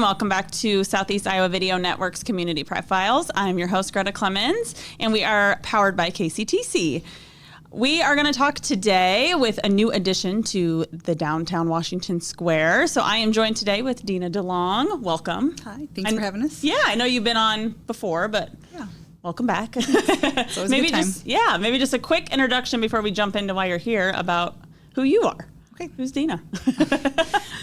welcome back to Southeast Iowa Video Network's Community Profiles. I'm your host, Greta Clemens, and we are powered by KCTC. We are going to talk today with a new addition to the downtown Washington Square. So I am joined today with Deana DeLong. Welcome. Hi, thanks for having us. Yeah, I know you've been on before, but welcome back. So maybe just a quick introduction before we jump into why you're here about who you are. Okay. Who's Deana?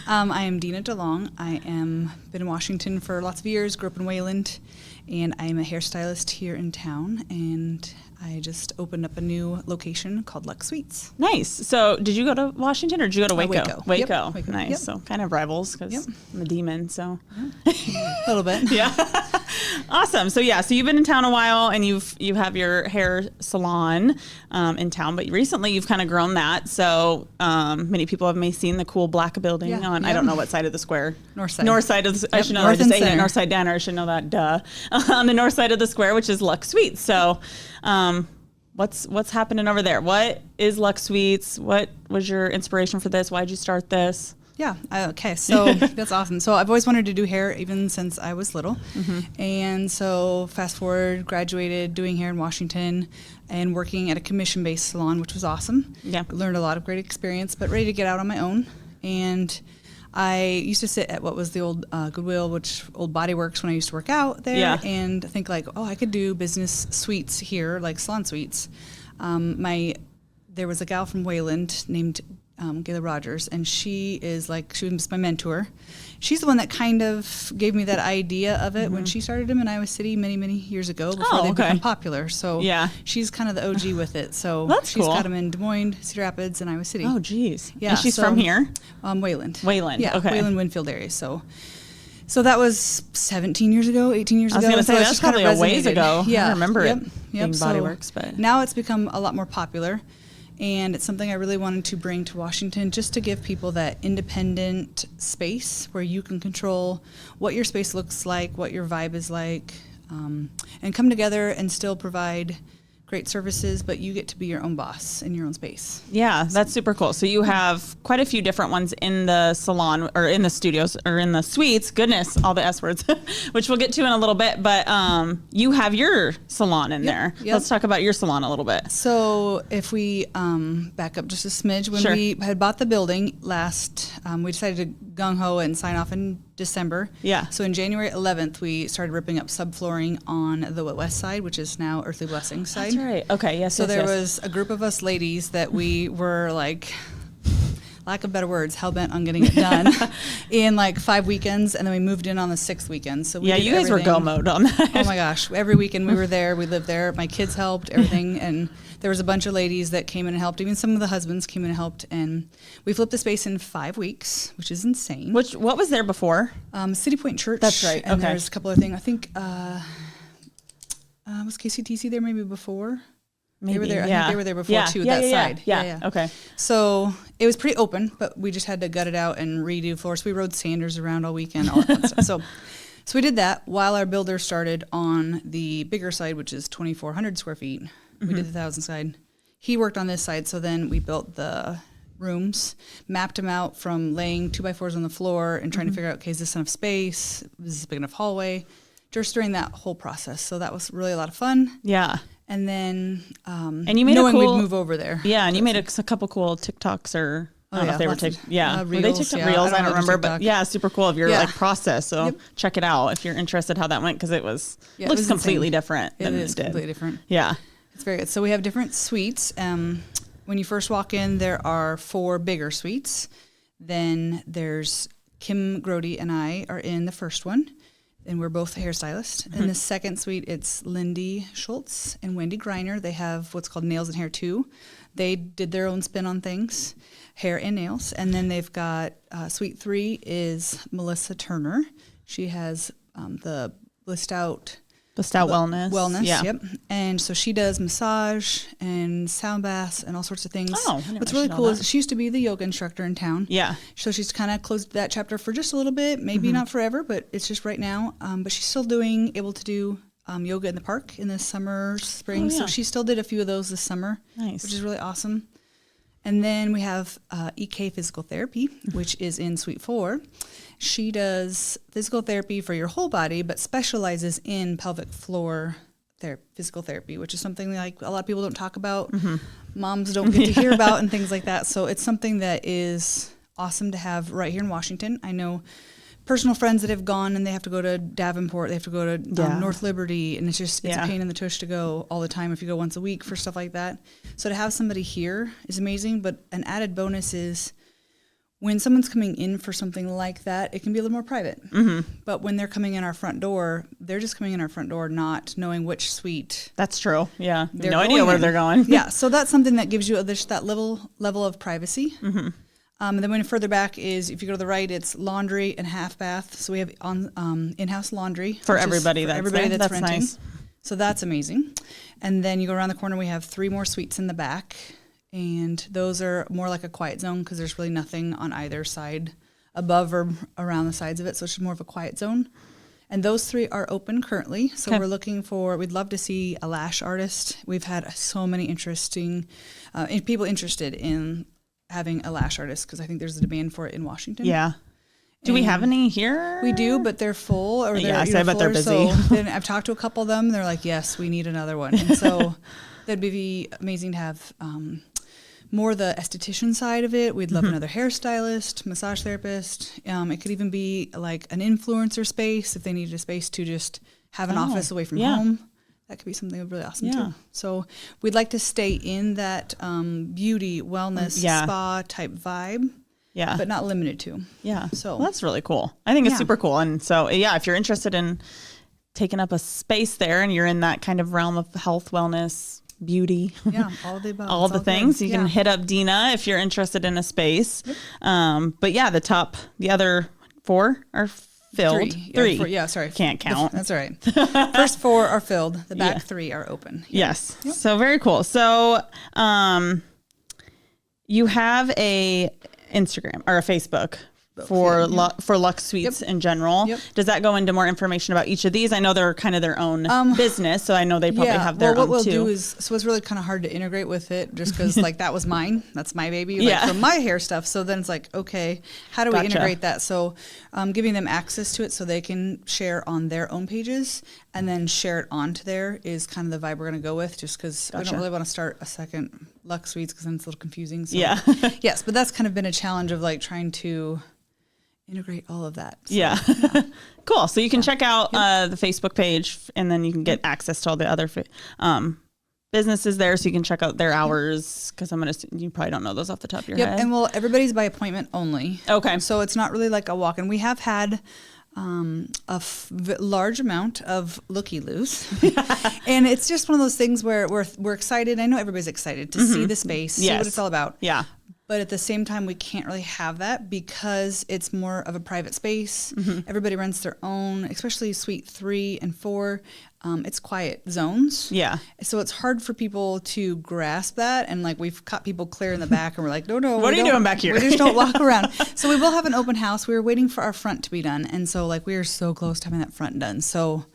I am Deana DeLong. I am been in Washington for lots of years, grew up in Wayland, and I am a hairstylist here in town, and I just opened up a new location called LUX Suites. Nice. So did you go to Washington or did you go to Waco? Waco. Yep. Nice. Yep. So kind of rivals because I'm a demon. So a little bit. Yeah. Awesome. So you've been in town a while and you have your hair salon in town, but recently you've kind of grown that. So many people have seen the cool black building on, I don't know what side of the square. North side. North side of the, I should know that. Just saying it, North side down, or I should know that, duh. On the north side of the square, which is LUX Suites. So what's happening over there? What is LUX Suites? What was your inspiration for this? Why did you start this? Yeah. Okay. So that's awesome. So I've always wanted to do hair even since I was little. Mm-hmm. And so fast forward, graduated doing hair in Washington and working at a commission-based salon, which was awesome. Yeah. Learned a lot of great experience, but ready to get out on my own. And I used to sit at what was the old Goodwill, which old Body Works when I used to work out there, and think like, I could do business suites here, like salon suites. There was a gal from Wayland named Gayla Rogers, and she was my mentor. She's the one that kind of gave me that idea of it when she started them in Iowa City many, many years ago before they became popular. So she's kind of the OG with it. So she's got them in Des Moines, Cedar Rapids, and Iowa City. Oh, geez. Yeah. And she's from here? Wayland. Wayland. Yeah. Okay. Wayland, Winfield area. So that was 17 years ago, 18 years ago. I was going to say, that's probably a ways ago. Yeah. I remember it being Body Works. But now it's become a lot more popular. And it's something I really wanted to bring to Washington, just to give people that independent space where you can control what your space looks like, what your vibe is like, and come together and still provide great services, but you get to be your own boss in your own space. Yeah, that's super cool. So you have quite a few different ones in the salon or in the studios or in the suites. Goodness, all the S words, which we'll get to in a little bit. But you have your salon in there. Yep. Let's talk about your salon a little bit. So if we back up just a smidge, when we had bought the building last, we decided to gung-ho and sign off in December. Yeah. So in January 11th, we started ripping up subflooring on the west side, which is now Earthly Blessings side. That's right. Okay. Yes. So there was a group of us ladies that we were like, lack of better words, hell-bent on getting it done in like 5 weekends, and then we moved in on the 6th weekend. So you guys were go mode on that. Oh my gosh. Every weekend we were there. We lived there. My kids helped, everything. And there was a bunch of ladies that came in and helped. Even some of the husbands came in and helped. And we flipped the space in 5 weeks, which is insane. What was there before? City Point Church. That's right. And there's a couple of things. I think, was KCTC there maybe before? Maybe. They were there. I think they were there before too. That side. Yeah. Okay. So it was pretty open, but we just had to gut it out and redo floors. So we rode Sanders around all weekend, all that fun stuff. So we did that while our builder started on the bigger side, which is 2,400 square feet. Mm-hmm. We did the 1,000 side. He worked on this side, so then we built the rooms, mapped them out from laying 2x4s on the floor and trying to figure out, okay, is this enough space? Is this a big enough hallway? Just during that whole process. So that was really a lot of fun. Yeah. And then and you made knowing we'd move over there. Yeah, and you made a couple cool TikToks or I don't know if they were reels, were they TikTok reels? I don't remember, but super cool of your process. So check it out if you're interested how that went, because it looks completely different than it is completely different. Yeah, it's very good. So we have different suites. When you first walk in, there are 4 bigger suites. Then there's Kim Grody and I are in the first one. And we're both hairstylists. In the second suite, it's Lindy Schultz and Wendy Greiner. They have what's called Nails and Hair 2. They did their own spin on things, hair and nails. And then they've got suite 3 is Melissa Turner. She has the Blissed Out Wellness, yep. And so she does massage and sound baths and all sorts of things. What's really cool is she used to be the yoga instructor in town. Yeah. So she's kind of closed that chapter for just a little bit, maybe not forever, but it's just right now. But she's still able to do yoga in the park in the summer, spring. So she still did a few of those this summer, which is really awesome. And then we have EK Physical Therapy, which is in Suite 4. She does physical therapy for your whole body, but specializes in pelvic floor physical therapy, which is something like a lot of people don't talk about. Moms don't get to hear about and things like that. So it's something that is awesome to have right here in Washington. I know personal friends that have gone and they have to go to Davenport, they have to go to North Liberty, and it's a pain in the tush to go all the time if you go once a week for stuff like that. So to have somebody here is amazing, but an added bonus is when someone's coming in for something like that, it can be a little more private. But when they're coming in our front door, they're just coming in our front door not knowing which suite. That's true. Yeah. No idea where they're going. Yeah. So that's something that gives you just that level of privacy. And then when further back is, if you go to the right, it's laundry and half bath. So we have in-house laundry for everybody that's renting. Nice. So that's amazing. And then you go around the corner, we have 3 more suites in the back. And those are more like a quiet zone because there's really nothing on either side above or around the sides of it. So it's just more of a quiet zone. And those 3 are open currently. So we're looking we'd love to see a lash artist. We've had so many people interested in having a lash artist because I think there's a demand for it in Washington. Yeah. Do we have any here? We do, but they're full. Or I bet they're busy. So then I've talked to a couple of them. They're like, yes, we need another one. And so that'd be amazing to have more the esthetician side of it. We'd love another hairstylist, massage therapist. It could even be like an influencer space if they needed a space to just have an office away from home. That could be something really awesome too. So we'd like to stay in that beauty, wellness, spa type vibe. Yeah. But not limited to. Yeah. So that's really cool. I think it's super cool. And so, if you're interested in taking up a space there and you're in that kind of realm of health, wellness, beauty, all of the above. all the things, you can hit up Deana if you're interested in a space. But the other 4 are filled. 3. 4, sorry. Can't count. That's all right. First 4 are filled. The back 3 are open. Yes. Yep. So very cool. So you have a Instagram or a Facebook for LUX Suites in general. Does that go into more information about each of these? I know they're kind of their own business, so I know they probably have their own too. What we'll do is, so it's really kind of hard to integrate with it just because like that was mine. That's my baby from my hair stuff. So then it's like, okay, how do we integrate that? So giving them access to it so they can share on their own pages and then share it onto there is kind of the vibe we're going to go with just because we don't really want to start a second LUX Suites because then it's a little confusing. So, yes, but that's kind of been a challenge of like trying to integrate all of that. So, cool. So you can check out the Facebook page and then you can get access to all the other businesses there. So you can check out their hours because you probably don't know those off the top of your head. And everybody's by appointment only. Okay. So it's not really like a walk-in. We have had large amount of looky-loos. And it's just one of those things where we're excited. I know everybody's excited to see the space, see what it's all about. Yeah. But at the same time, we can't really have that because it's more of a private space. Everybody rents their own, especially Suite 3 and 4. It's quiet zones. Yeah. So it's hard for people to grasp that. And like we've caught people clear in the back and we're like, no. What are you doing back here? We just don't walk around. So we will have an open house. We were waiting for our front to be done. And so like we are so close to having that front done. So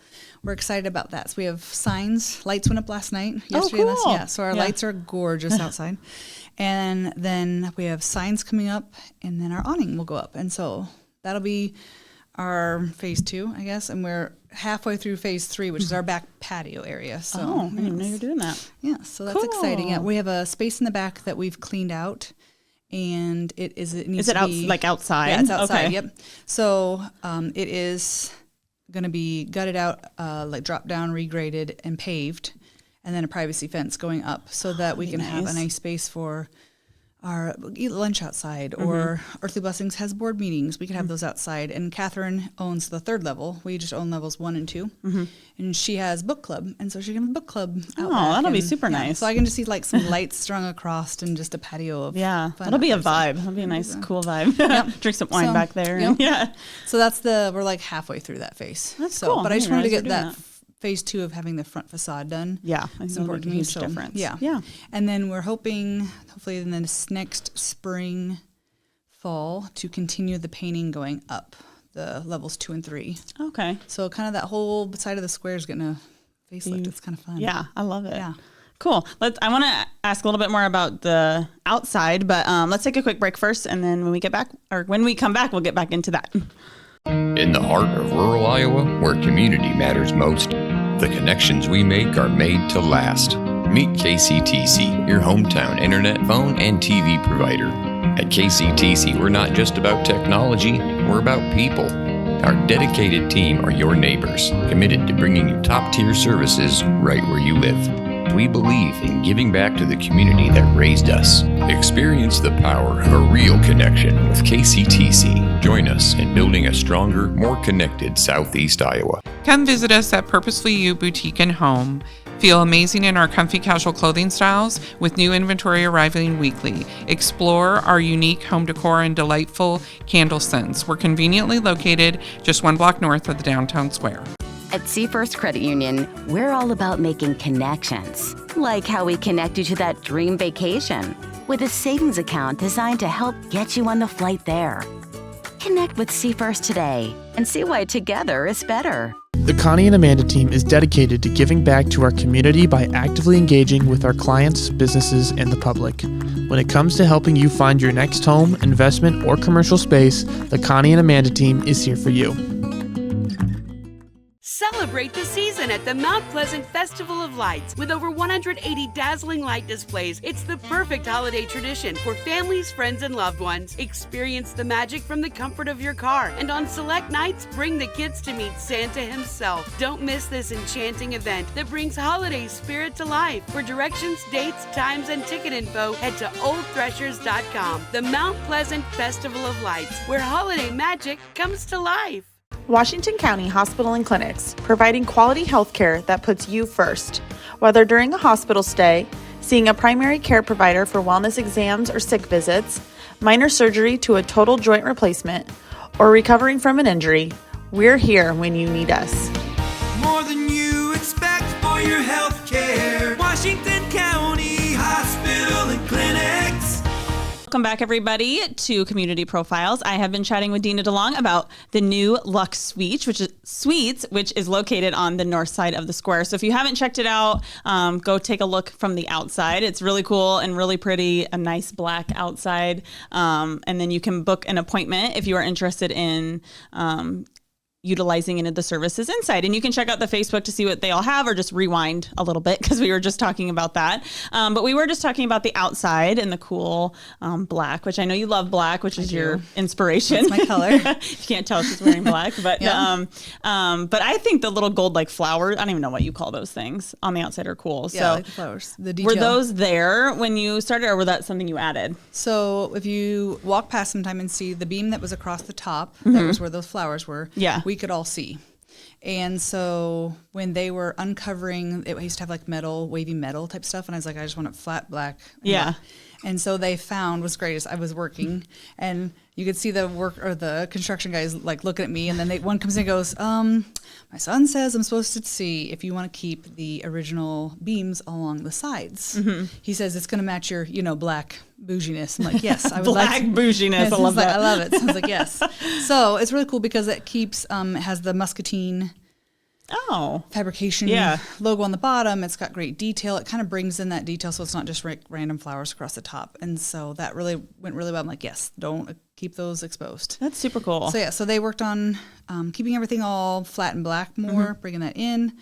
we're excited about that. So we have signs. Lights went up last night. Yesterday. Oh, cool. So our lights are gorgeous outside. And then we have signs coming up, and then our awning will go up. And so that'll be our phase 2, I guess. And we're halfway through phase 3, which is our back patio area. So, I didn't know you were doing that. Yeah, so that's exciting. Yeah, we have a space in the back that we've cleaned out, and it needs to be outside? Yeah, it's outside. Okay. Yep. So it is going to be gutted out, like dropped down, regraded, and paved. And then a privacy fence going up so that we can have a nice space for our eat lunch outside or Earthly Blessings has board meetings. We can have those outside. And Catherine owns the 3rd level. We just own levels 1 and 2. And she has book club. And so she can have a book club out back. That'll be super nice. So I can just see like some lights strung across and just a patio of fun. That'll be a vibe. That'll be a nice, cool vibe. Drink some wine back there. Yeah. So we're like halfway through that phase. That's cool. But I just wanted to get that phase 2 of having the front facade done. Yeah, it's important to me. Huge difference. Yeah. And then we're hoping, hopefully in this next spring, fall, to continue the painting going up the levels 2 and 3. Okay. So kind of that whole side of the square is getting a facelift. It's kind of fun. Yeah, I love it. Yeah. Cool. I want to ask a little bit more about the outside, but let's take a quick break first, and then when we come back, we'll get back into that. In the heart of rural Iowa, where community matters most, the connections we make are made to last. Meet KCTC, your hometown internet, phone, and TV provider. At KCTC, we're not just about technology, we're about people. Our dedicated team are your neighbors, committed to bringing you top-tier services right where you live. We believe in giving back to the community that raised us. Experience the power of a real connection with KCTC. Join us in building a stronger, more connected Southeast Iowa. Come visit us at Purposefully You Boutique and Home. Feel amazing in our comfy casual clothing styles with new inventory arriving weekly. Explore our unique home decor and delightful candle scents. We're conveniently located just 1 block north of the downtown square. At Seafirst Credit Union, we're all about making connections, like how we connect you to that dream vacation with a savings account designed to help get you on the flight there. Connect with Seafirst today and see why together is better. The Connie and Amanda team is dedicated to giving back to our community by actively engaging with our clients, businesses, and the public. When it comes to helping you find your next home, investment, or commercial space, the Connie and Amanda team is here for you. Celebrate the season at the Mount Pleasant Festival of Lights. With over 180 dazzling light displays, it's the perfect holiday tradition for families, friends, and loved ones. Experience the magic from the comfort of your car, and on select nights, bring the kids to meet Santa himself. Don't miss this enchanting event that brings holiday spirit to life. For directions, dates, times, and ticket info, head to oldthreshers.com. The Mount Pleasant Festival of Lights, where holiday magic comes to life. Washington County Hospital and Clinics, providing quality health care that puts you first. Whether during a hospital stay, seeing a primary care provider for wellness exams or sick visits, minor surgery to a total joint replacement, or recovering from an injury, we're here when you need us. More than you expect for your health care. Washington County Hospital and Clinics. Welcome back, everybody, to Community Profiles. I have been chatting with Deana DeLong about the new LUX Suites, which is located on the north side of the square. So if you haven't checked it out, go take a look from the outside. It's really cool and really pretty, a nice black outside. And then you can book an appointment if you are interested in utilizing any of the services inside. And you can check out the Facebook to see what they all have, or just rewind a little bit because we were just talking about that. But we were just talking about the outside and the cool black, which I know you love black, which is your inspiration. That's my color. You can't tell she's wearing black, but Yeah. But I think the little gold like flowers, I don't even know what you call those things on the outside, are cool. Yeah, so like the flowers. The detail. were those there when you started, or was that something you added? So if you walk past sometime and see the beam that was across the top, that was where those flowers were. Yeah. We could all see. And so when they were uncovering, I used to have like metal, wavy metal type stuff. And I was like, I just want it flat black. Yeah. And so they found, was great, is I was working and you could see the the construction guys like looking at me. And then one comes in and goes, my son says I'm supposed to see if you want to keep the original beams along the sides. Mm-hmm. He says it's going to match your, black bouginess. I'm like, yes, I would Black like bouginess. Yes, I love that. I love it. So I was like, yes. So it's really cool because it keeps, it has the muscatine fabrication logo on the bottom. It's got great detail. It kind of brings in that detail, so it's not just random flowers across the top. And so that really went really well. I'm like, yes, don't keep those exposed. That's super cool. So they worked on keeping everything all flat and black more, bringing that in.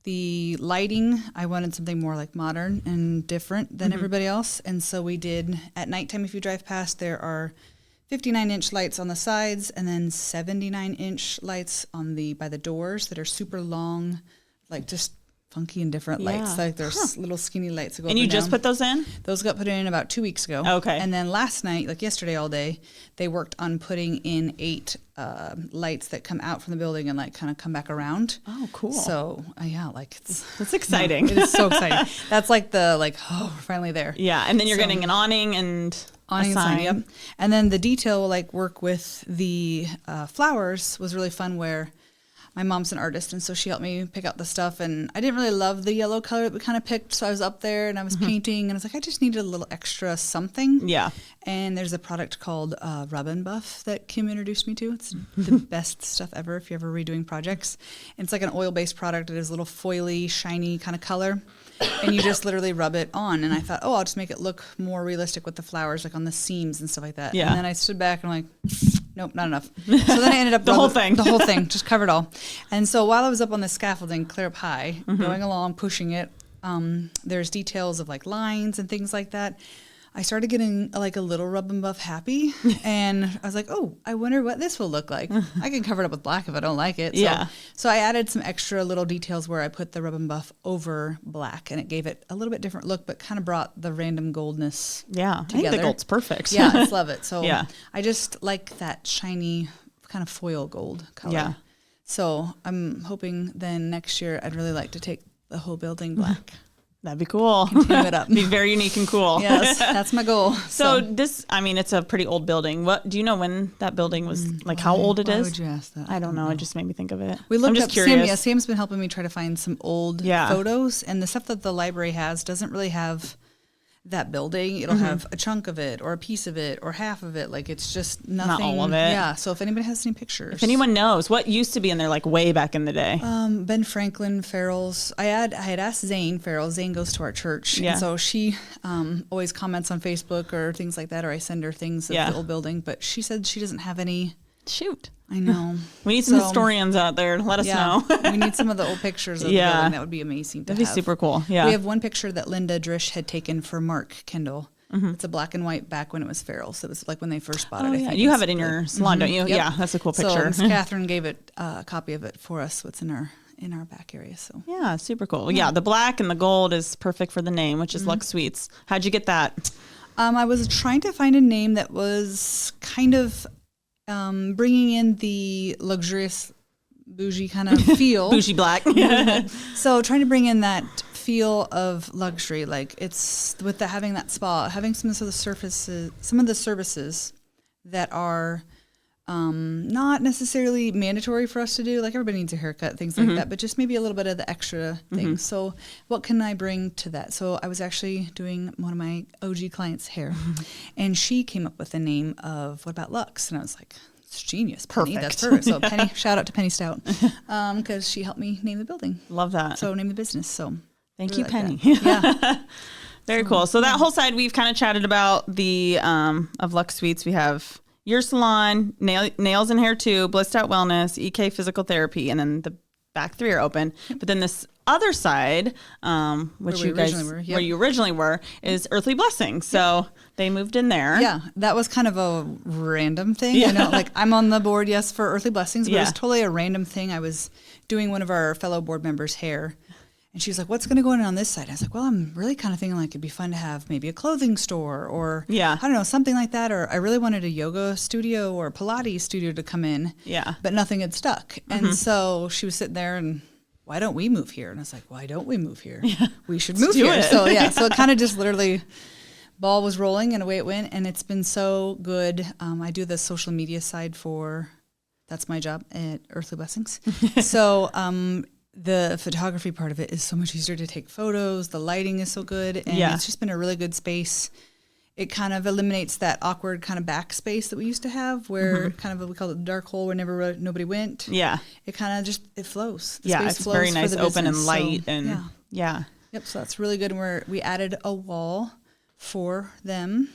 The lighting, I wanted something more like modern and different than everybody else. And so we did, at nighttime, if you drive past, there are 59-inch lights on the sides and then 79-inch lights by the doors that are super long, like just funky and different lights. Like there's little skinny lights that go up and you and just down. put those in? Those got put in about 2 weeks ago. Okay. And then last night, like yesterday all day, they worked on putting in 8 lights that come out from the building and like kind of come back around. Oh, cool. So That's exciting. it is so exciting. That's like we're finally there. Yeah, and then you're getting an awning and a sign. Yep. And then the detail work with the flowers was really fun, where my mom's an artist, and so she helped me pick out the stuff. And I didn't really love the yellow color that we kind of picked, so I was up there and I was painting, and I was like, I just needed a little extra something. Yeah. And there's a product called Rub Buff that Kim introduced me to. It's the best stuff ever if you're ever redoing projects. And it's like an oil-based product. It is a little foily, shiny kind of color. and you just literally rub it on. And I thought, oh, I'll just make it look more realistic with the flowers, like on the seams and stuff like that. Yeah. And then I stood back and I'm like, nope, not enough. So then I ended up The whole thing. the whole thing, just covered all. And so while I was up on the scaffolding, clear up high, going along, pushing it, there's details of like lines and things like that. I started getting like a little rub and buff happy, and I was like, oh, I wonder what this will look like. I can cover it up with black if I don't like it. So I added some extra little details where I put the rub and buff over black, and it gave it a little bit different look, but kind of brought the random goldness Yeah, together. I think the gold's perfect. Yeah, I just love it. So Yeah. I just like that shiny kind of foil gold color. Yeah. So I'm hoping then next year I'd really like to take the whole building black. That'd be cool. Continue it up. Be very unique and cool. Yes, that's my goal. So this, I mean, it's a pretty old building. What do you know when that building was, like how old it why is? would you ask that? I don't know. It just made me think of it. We looked I'm just up curious. Sam. Yeah, Sam's been helping me try to find some old photos, and the stuff that the library has doesn't really have that building. It'll have a chunk of it, or a piece of it, or half of it. Like it's just nothing. all of it. Yeah. So if anybody has any pictures, If anyone knows what used to be in there, like way back in the day. Ben Franklin Farrell's. I had asked Zane Farrell. Zane goes to our church, Yeah. and so she always comments on Facebook or things like that, or I send her things of the old building. But she said she doesn't have any. Shoot. I know. We need some So- historians out there. Let us know. we need some of the old pictures of the building. That would be amazing to That'd be have. super cool. Yeah. We have one picture that Linda Drish had taken for Mark Kendall. It's a black and white back when it was Farrell. So it was like when they first bought it. Oh, I yeah. think You it's have it in your salon, don't you? Yep. Yeah, that's a cool So picture. Miss Catherine gave it a copy of it for us. What's in our back area. So Yeah, super cool. Yeah, the black and the gold is perfect for the name, which is Lux Suites. How'd you get that? I was trying to find a name that was kind of bringing in the luxurious bougie kind of feel. Bougie black. So trying to bring in that feel of luxury, like it's with the having that spa, having some of the services that are not necessarily mandatory for us to do. Like everybody needs a haircut, things like that, but just maybe a little bit of the extra things. So what can I bring to that? So I was actually doing one of my OG clients' hair, and she came up with the name of what about Lux? And I was like, it's genius, Penny. Perfect. That's perfect. So Penny, shout out to Penny Stout, because she helped me name the building. Love that. So name the business. So Thank really you, like Penny. that. Yeah. Very cool. So that whole side, we've kind of chatted about the of Lux Suites. We have your salon, nails and hair too, Blissed Out Wellness, EK Physical Therapy, and then the back three are open. But then this other side, which you guys, where you originally were, is Earthly Blessings. So they moved in there. Yeah, that was kind of a random thing. I know, like I'm on the board, yes, for Earthly Blessings, but it was totally a random thing. I was doing one of our fellow board members' hair, and she was like, what's going to go on this side? I was like, well, I'm really kind of thinking like it'd be fun to have maybe a clothing store or, I don't know, something like that. Or I really wanted a yoga studio or Pilates studio to come in. Yeah. But nothing had stuck. And so she was sitting there and, why don't we move here? And I was like, why don't we move here? Yeah. We should move here. So so it kind of just literally, ball was rolling and away it went. And it's been so good. I do the social media side that's my job at Earthly Blessings. So, the photography part of it is so much easier to take photos. The lighting is so good. And it's just been a really good space. It kind of eliminates that awkward kind of backspace that we used to have where kind of, we call it the dark hole where nobody went. Yeah. It kind of just, it flows. The space it's flows very nice, open and light. So, and Yep. So that's really good. And we added a wall for them.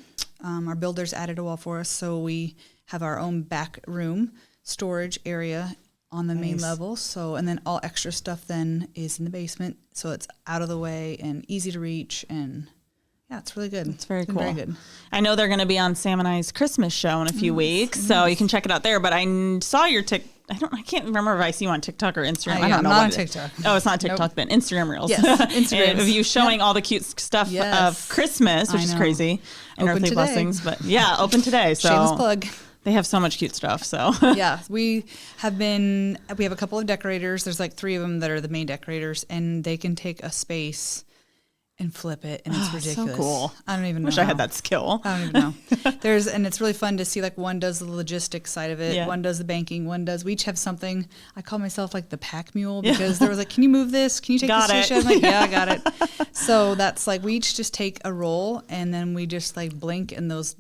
Our builders added a wall for us. So we have our own back room storage area on the main level. So, and then all extra stuff then is in the basement. So it's out of the way and easy to reach. And yeah, it's really good. It's very cool. Very good. I know they're going to be on Sam and I's Christmas show in a few weeks, so you can check it out there. But I saw your I can't remember if I see you on TikTok or Instagram. I don't know. Not on TikTok. Oh, it's not TikTok, but Instagram Reels. Yes, Instagram. Of you showing all the cute stuff of Christmas, which is crazy. And Open Earthly today. Blessings. But yeah, open today. So shameless plug. They have so much cute stuff. So yeah, we have a couple of decorators. There's like 3 of them that are the main decorators, and they can take a space and flip it, and it's ridiculous. So cool. I don't even know. Wish I had that skill. I don't even know. And it's really fun to see, like, one does the logistics side of it, one does the banking, we each have something. I call myself like the pack mule because there was like, can you move this? Can you take this dish? I'm like, yeah, I got it. So that's like, we each just take a roll and then we just like blink, and those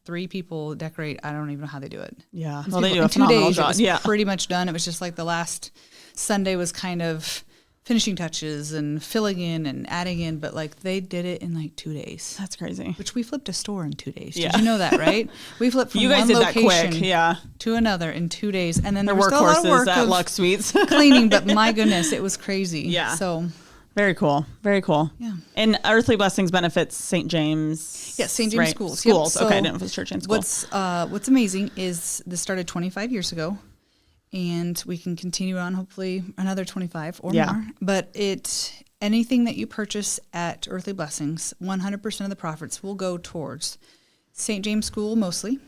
3 people decorate. I don't even know how they do it. Yeah. Well, they do a phenomenal job. It was pretty much done. It was just like the last Sunday was kind of finishing touches and filling in and adding in, but like they did it in like 2 days. That's crazy. Which we flipped a store in 2 days. Yeah. Did you know that, right? We flipped from You guys one did that location quick, yeah. to another in 2 days. And then The there was still a lot of workhorses work at of LUX Suites. cleaning, but my goodness, it was crazy. Yeah. So Very cool. Very cool. Yeah. And Earthly Blessings benefits St. James. yeah, St. James right? schools. Schools. Yep. Okay, I So didn't know if it was church and school. What's amazing is this started 25 years ago, and we can continue on hopefully another 25 or Yeah. more. But anything that you purchase at Earthly Blessings, 100% of the profits will go towards St. James School mostly,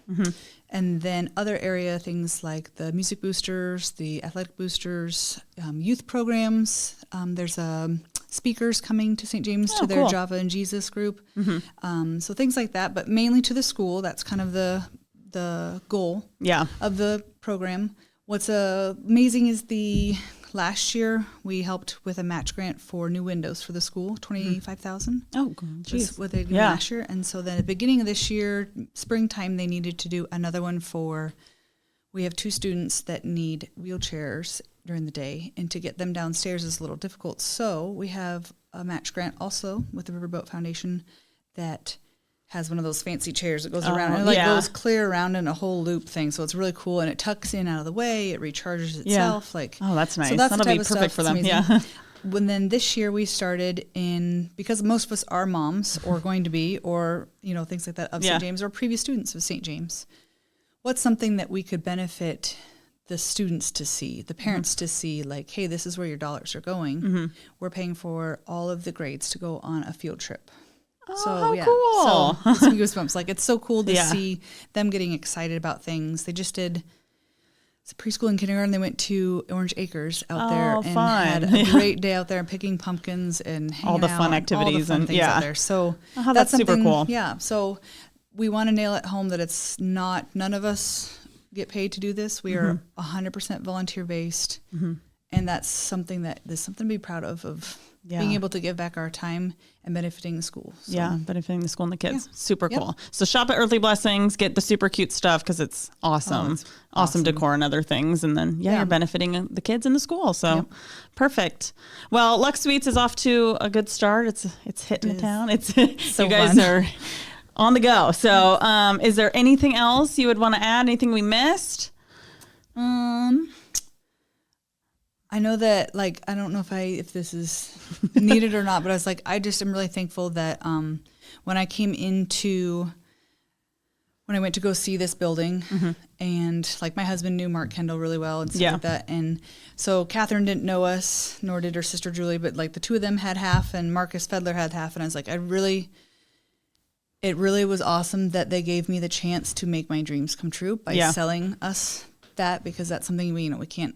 and then other area things like the music boosters, the athletic boosters, youth programs. There's speakers coming to St. James to their cool. Java and Jesus group. So things like that, but mainly to the school. That's kind of the goal Yeah. of the program. What's amazing is last year we helped with a match grant for new windows for the school, $25,000. Oh, geez. That's what they did Yeah. last year. And so then at the beginning of this year, springtime, they needed to do another one we have 2 students that need wheelchairs during the day, and to get them downstairs is a little difficult. So we have a match grant also with the Riverboat Foundation that has one of those fancy chairs that goes around and it goes clear around in a whole loop thing. So it's really cool, and it tucks in out of the way. It recharges itself. Oh, that's nice. So that's That'll the type be of perfect stuff for that's them. amazing. Yeah. When then this year we started because most of us are moms or going to be, or things like that of Yeah. St. James or previous students of St. James. What's something that we could benefit the students to see, the parents to see, like, hey, this is where your dollars are going. We're paying for all of the grades to go on a field trip. Oh, So how yeah, cool. so some goosebumps. Like, it's so cool to Yeah. see them getting excited about things. They just did preschool and kindergarten. They went to Orange Acres out there and fun. had a great day out there and picking pumpkins and hanging All the fun out, activities all the fun and- things yeah. out there. So Oh, that's super something- cool. Yeah. So we want to nail it home that it's not, none of us get paid to do this. We are 100% volunteer based. And that's something there's something to be proud of being able to give back our time and benefiting the school. So, Yeah, benefiting the school and the kids. Yeah. Super Yep. cool. So shop at Earthly Blessings, get the super cute stuff because it's awesome. it's awesome decor and other things. And then, Yeah. you're benefiting the kids in the school. So Yep. perfect. Well, Lux Suites is off to a good start. It's hitting the town. It's so you guys fun. are on the go. So is there anything else you would want to add? Anything we missed? I know that, like, I don't know if this is needed or not, but I just am really thankful that when I went to go see this building, and like my husband knew Mark Kendall really well and stuff like that, and so Catherine didn't know us, nor did her sister Julie, but like the 2 of them had half, and Marcus Fedler had half, and I was like, it really was awesome that they gave me the chance to make my dreams come true by selling us that, because that's something we can't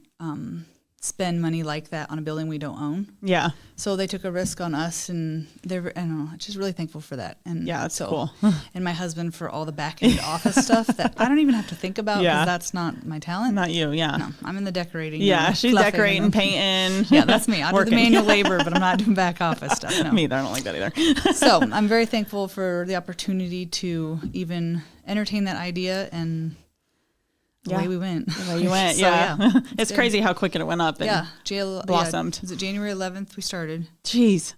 spend money like that on a building we don't own. Yeah. So they took a risk on us, and I don't know, just really thankful for that. And Yeah, that's cool. And my husband for all the back end office stuff that I don't even have to think about, because that's not my talent. Not you. Yeah. No, I'm in the decorating. Yeah. and She's fluffing decorating, and painting. yeah, that's me. I do the Working. manual labor, but I'm not doing back office stuff. No. Me either. I don't like that either. So I'm very thankful for the opportunity to even entertain that idea, and away we went. Away you went. So, yeah. It's good. crazy how quick it went up. And blossomed. Was it January 11th we started? Jeez.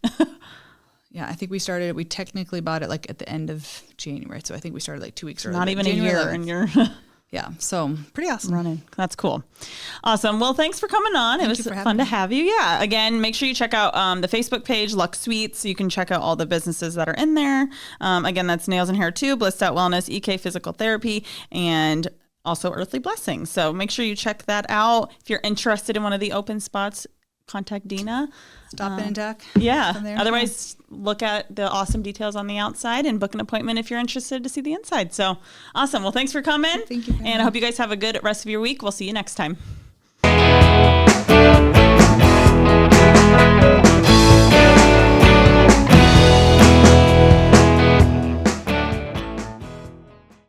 Yeah, I think we started. We technically bought it like at the end of January, so I think we started like 2 weeks early. Not but even a January year, 11th. and you're Yeah, so pretty awesome. running. That's cool. Awesome. Well, thanks for coming on. It was you for having fun to me. have you. Yeah. Again, make sure you check out the Facebook page, LUX Suites. You can check out all the businesses that are in there. Again, that's Nails and Hair too, Blissed Out Wellness, EK Physical Therapy, and also Earthly Blessings. So make sure you check that out. If you're interested in one of the open spots, contact Deana. Stop in and talk. Yeah. From there. Otherwise, look at the awesome details on the outside and book an appointment if you're interested to see the inside. So awesome. Well, thanks for coming. Thank you for And I having hope you guys have a good rest of your week. We'll see you next time.